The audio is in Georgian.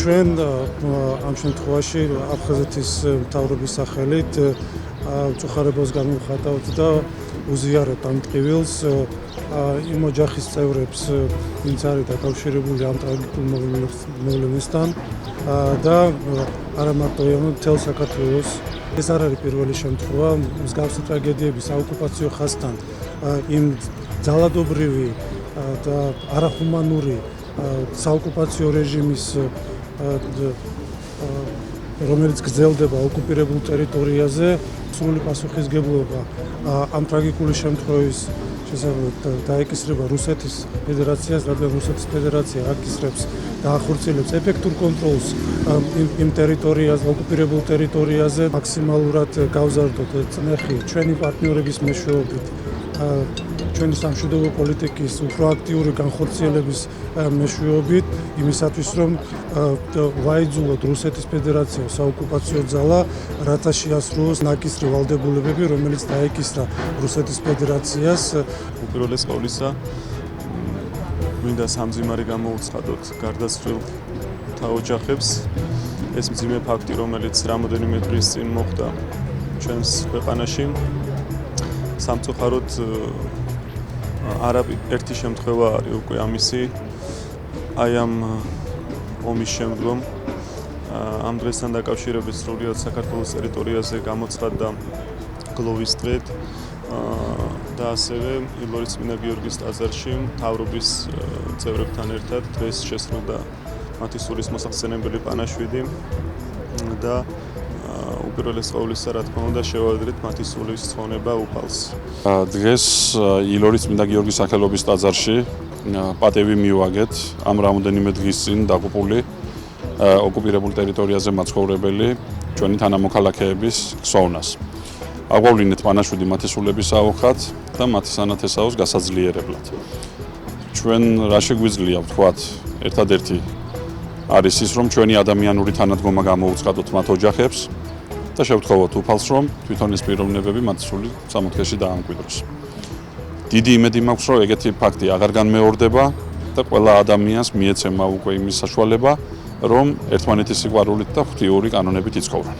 ჩვენ ამ შემთხვევაში აფხაზეთის მთავრობის სახელით უწუხარებას გამოვხატავთ და უზიარებთ ამ ტყივილს იმ ოჯახის წევრებს, ვინც არის დაკავშირებული ამ ტრაგიკულ მოვლენასთან და არა მარტო მთელ საქართველოს. ეს არ არის პირველი შემთხვევა მსგავსი ტრაგედიების საოკუპაციო ხაზთან იმ ძალადობრივი და არახუმანური საოკუპაციო რეჟიმის რომელიც გრძელდება ოკუპირებულ ტერიტორიაზე სრული პასუხისგებლობა ამ ტრაგიკული შემთხვევის შესაძლებლად დაეკისრება რუსეთის ფედერაციას, რადგან რუსეთის ფედერაცია აკისრებს და ახორციელებს ეფექტურ კონტროლს იმ ტერიტორიაზე, ოკუპირებულ ტერიტორიაზე მაქსიმალურად გავზარდოთ წნეხი ჩვენი პარტნიორების მეშვეობით ჩვენი სამშვიდობო პოლიტიკის უფრო აქტიური განხორციელების მეშვეობით იმისათვის რომ ვაიძულოთ რუსეთის ფედერაცია საოკუპაციო ძალა რათა შეასრულოს ნაკისრი ვალდებულებები რომელიც დაეკისრა რუსეთის ფედერაციას უპირველეს ყოვლისა მინდა სამძიმარი გამოუცხადოთ გარდაცვლილ ოჯახებს ეს მძიმე ფაქტი რომელიც რამოდენიმე დღის წინ მოხდა ჩვენს ქვეყანაში სამწუხაროდ ერთი შემთხვევა არის უკვე ამისი აი ამ ომის შემდგომ ამ დღესთან დაკავშირებით სრულიად საქართველოს ტერიტორიაზე გამოცხადდა გლოვის დღედ და ასევე ილორის წმინდა გიორგის ტაძარში მთავრობის წევრებთან ერთად დღეს შესრულდა მათი სულის მოსახსენებელი პანაშვიდი და უპირველეს ყოვლისა რა თქმა უნდა შევადრეთ მათი სულის ცხონება უფალს. დღეს ილორის წმინდა გიორგის სახელობის ტაძარში პატევი მივაგეთ ამ რამოდენიმე დღის წინ დაღუპული ოკუპირებულ ტერიტორიაზე მაცხოვრებელი ჩვენი თანამოქალაქეების ქსოვნას. აღვავლინეთ პანაშვიდი მათი სულების აუხად და მათი სანათესაოს გასაძლიერებლად. ჩვენ რა შეგვიძლია ვთქვათ, ერთადერთი არის ის, რომ ჩვენი ადამიანური თანადგომა გამოუცხადოთ მათ ოჯახებს და შევთხოვოთ უფალს, რომ თვითონ ეს პიროვნებები მათი სული სამოთხეში დაამკვიდროს. დიდი იმედი მაქვს, რომ ეგეთი ფაქტი აღარ განმეორდება და ყველა ადამიანს მიეცემა უკვე იმის საშუალება, რომ ერთმანეთის სიყვარულით და ღვთიური კანონებით იცხოვრონ.